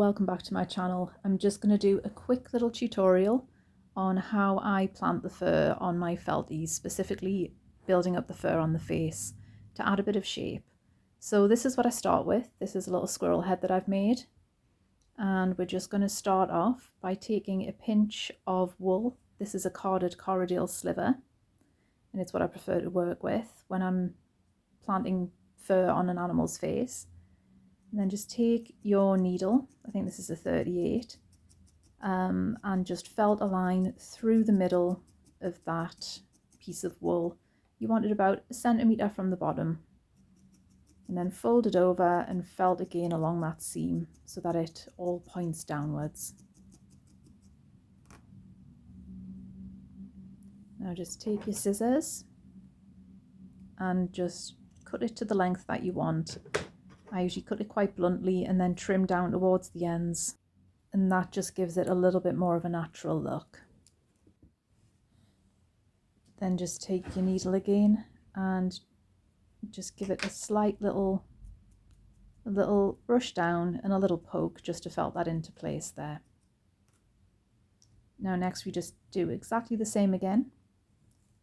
welcome back to my channel. I'm just going to do a quick little tutorial on how I plant the fur on my felties, specifically building up the fur on the face to add a bit of shape. So this is what I start with. This is a little squirrel head that I've made, and we're just going to start off by taking a pinch of wool. This is a carded Corriedale sliver, and it's what I prefer to work with when I'm planting fur on an animal's face. And then just take your needle, I think this is a 38, and just felt a line through the middle of that piece of wool. You want it about a centimetre from the bottom. And then fold it over and felt again along that seam so that it all points downwards. Now just take your scissors and just cut it to the length that you want. I usually cut it quite bluntly and then trim down towards the ends, and that just gives it a little bit more of a natural look. Then just take your needle again and just give it a slight little brush down and a little poke just to felt that into place there. Now next we just do exactly the same again.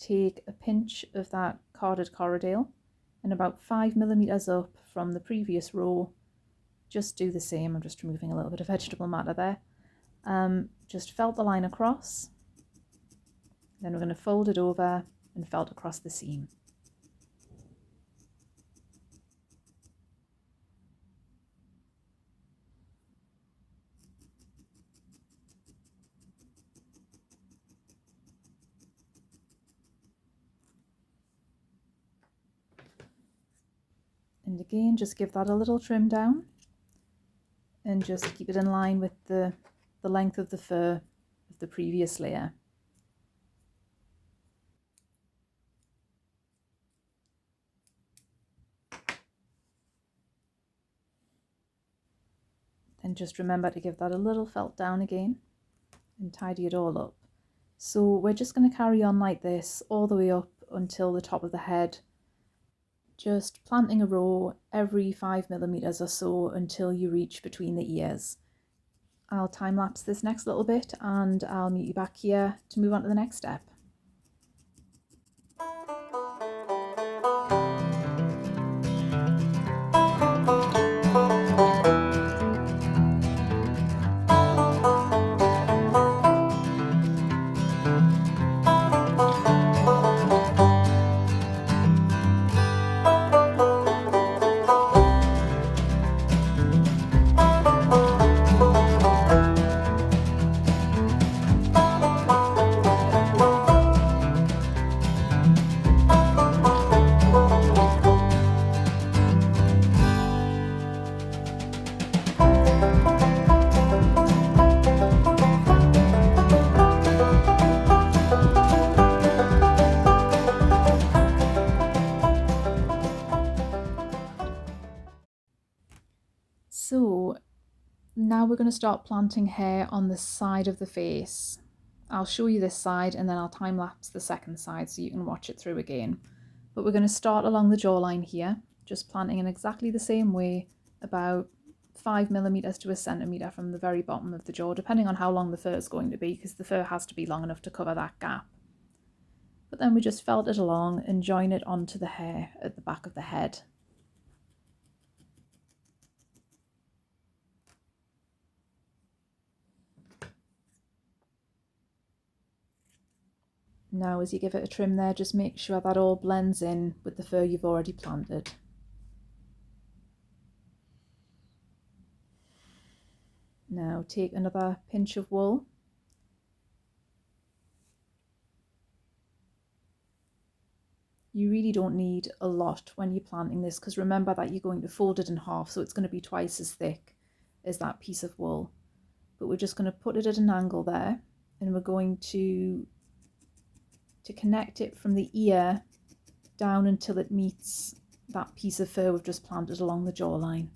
Take a pinch of that carded Corriedale and about 5mm up from the previous row, just do the same. I'm just removing a little bit of vegetable matter there. Just felt the line across, then we're going to fold it over and felt across the seam. And again, just give that a little trim down and just keep it in line with the length of the fur of the previous layer. Then just remember to give that a little felt down again and tidy it all up. So we're just going to carry on like this all the way up until the top of the head, just planting a row every 5mm or so until you reach between the ears. I'll time lapse this next little bit and I'll meet you back here to move on to the next step. So now we're going to start planting hair on the side of the face. I'll show you this side and then I'll time lapse the second side so you can watch it through again. But we're going to start along the jawline here, just planting in exactly the same way, about 5mm to a centimetre from the very bottom of the jaw, depending on how long the fur is going to be, because the fur has to be long enough to cover that gap. But then we just felt it along and join it onto the hair at the back of the head. Now as you give it a trim there, just make sure that all blends in with the fur you've already planted. Now take another pinch of wool. You really don't need a lot when you're planting this, because remember that you're going to fold it in half, so it's going to be twice as thick as that piece of wool. But we're just going to put it at an angle there, and we're going to connect it from the ear down until it meets that piece of fur we've just planted along the jawline.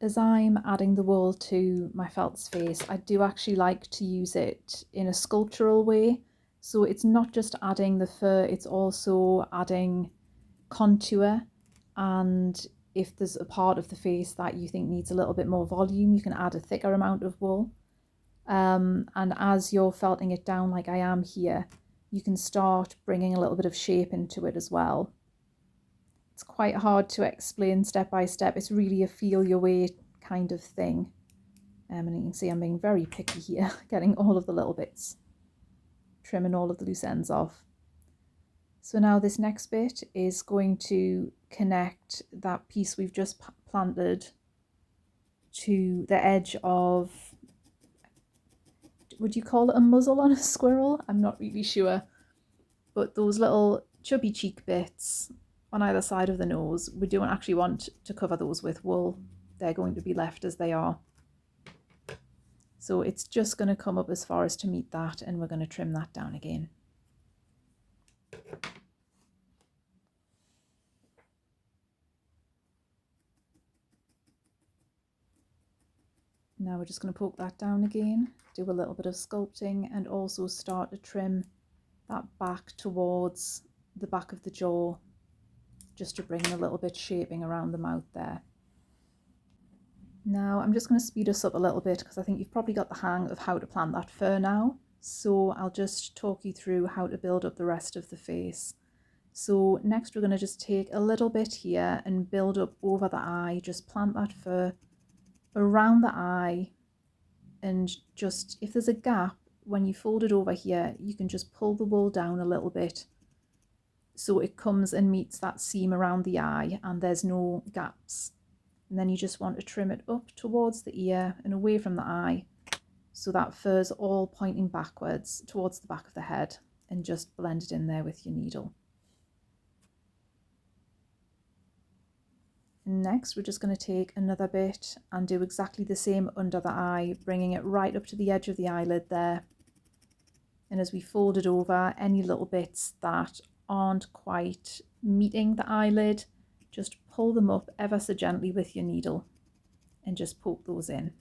as I'm adding the wool to my felt's face, I do actually like to use it in a sculptural way. So it's not just adding the fur, it's also adding contour. And if there's a part of the face that you think needs a little bit more volume, you can add a thicker amount of wool. And as you're felting it down like I am here, you can start bringing a little bit of shape into it as well. It's quite hard to explain step by step. It's really a feel your way kind of thing. And you can see I'm being very picky here, getting all of the little bits, trimming all of the loose ends off. So now this next bit is going to connect that piece we've just planted to the edge of, would you call it a muzzle on a squirrel? I'm not really sure. But those little chubby cheek bits on either side of the nose, we don't actually want to cover those with wool. They're going to be left as they are. So it's just going to come up as far as to meet that, and we're going to trim that down again. Now we're just going to poke that down again, do a little bit of sculpting, and also start to trim that back towards the back of the jaw, just to bring a little bit shaping around the mouth there. Now I'm just going to speed us up a little bit because I think you've probably got the hang of how to plant that fur now. So I'll just talk you through how to build up the rest of the face. So next we're going to just take a little bit here and build up over the eye, just plant that fur around the eye, and just if there's a gap when you fold it over here, you can just pull the wool down a little bit so it comes and meets that seam around the eye and there's no gaps. And then you just want to trim it up towards the ear and away from the eye, so that fur's all pointing backwards towards the back of the head, and just blend it in there with your needle. Next, we're just going to take another bit and do exactly the same under the eye, bringing it right up to the edge of the eyelid there. And as we fold it over, any little bits that aren't quite meeting the eyelid, just pull them up ever so gently with your needle and just poke those in.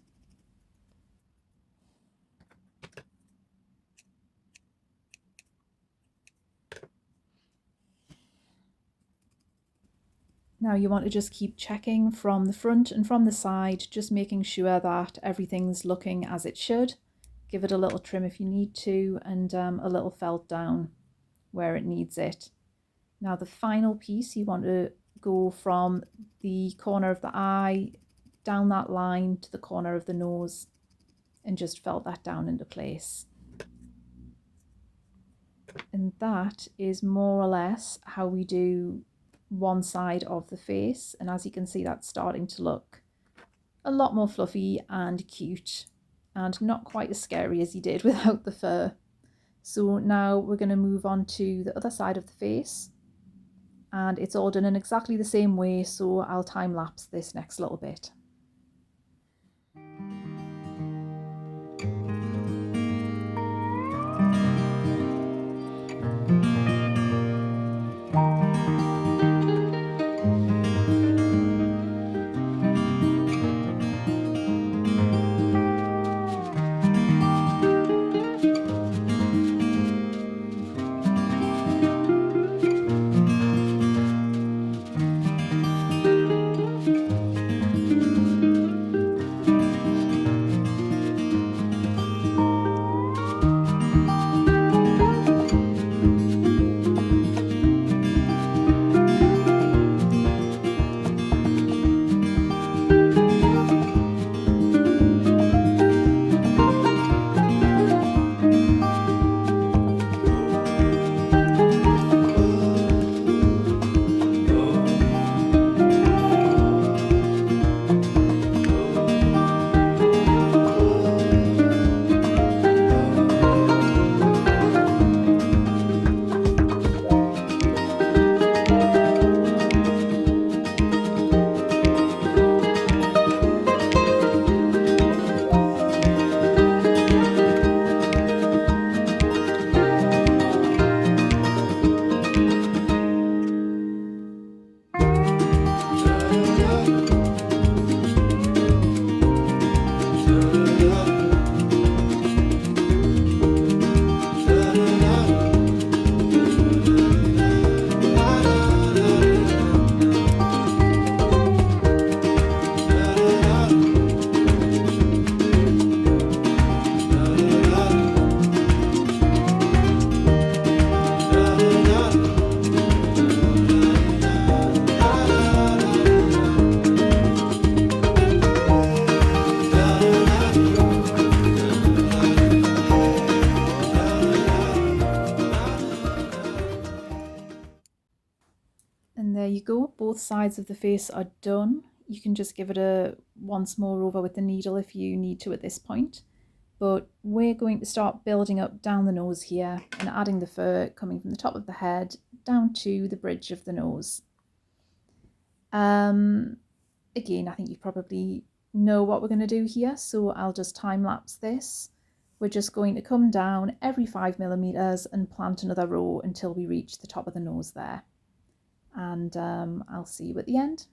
Now you want to just keep checking from the front and from the side, just making sure that everything's looking as it should. Give it a little trim if you need to, and a little felt down where it needs it. Now the final piece, you want to go from the corner of the eye down that line to the corner of the nose and just felt that down into place. And that is more or less how we do one side of the face. And as you can see, that's starting to look a lot more fluffy and cute and not quite as scary as you did without the fur. So now we're going to move on to the other side of the face, and it's all done in exactly the same way, so I'll time lapse this next little bit. both sides of the face are done, you can just give it a once more over with the needle if you need to at this point. But we're going to start building up down the nose here and adding the fur coming from the top of the head down to the bridge of the nose. Again, I think you probably know what we're going to do here, so I'll just time lapse this. We're just going to come down every 5mm and plant another row until we reach the top of the nose there. And I'll see you at the end.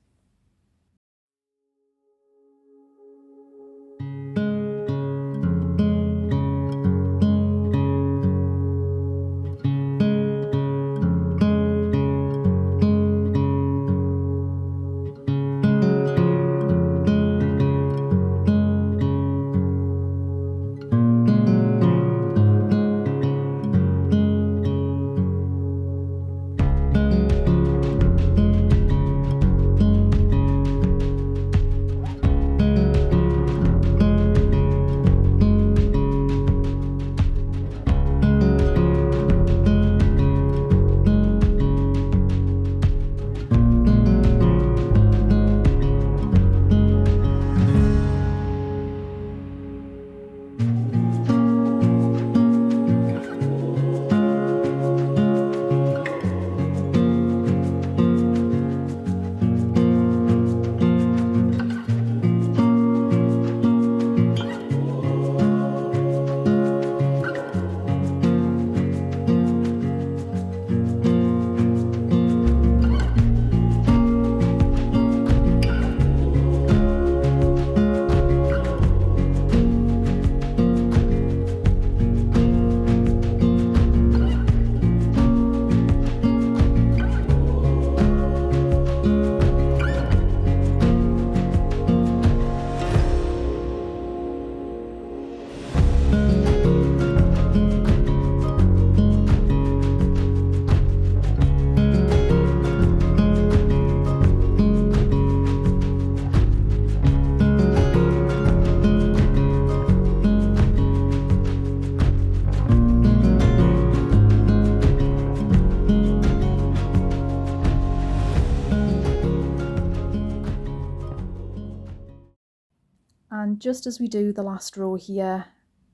And just as we do the last row here,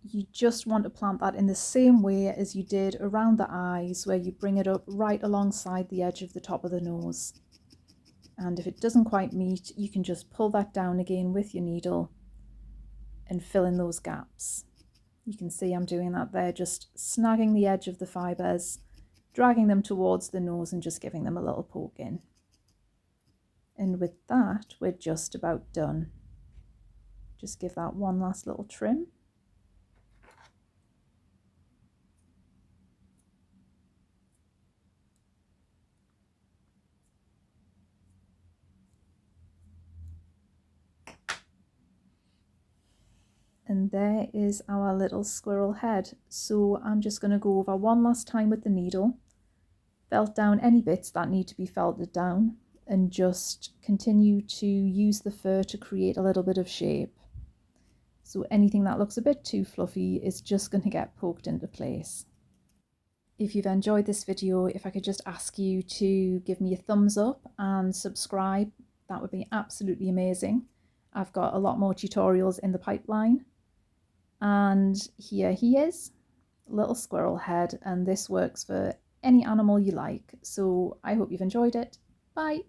you just want to plant that in the same way as you did around the eyes, where you bring it up right alongside the edge of the top of the nose. And if it doesn't quite meet, you can just pull that down again with your needle and fill in those gaps. You can see I'm doing that there, just snagging the edge of the fibres, dragging them towards the nose and just giving them a little poke in. And with that, we're just about done. Just give that one last little trim. And there is our little squirrel head. So I'm just going to go over one last time with the needle, felt down any bits that need to be felted down, and just continue to use the fur to create a little bit of shape. So anything that looks a bit too fluffy is just going to get poked into place. If you've enjoyed this video, if I could just ask you to give me a thumbs up and subscribe, that would be absolutely amazing. I've got a lot more tutorials in the pipeline. And here he is, little squirrel head, and this works for any animal you like. So I hope you've enjoyed it. Bye.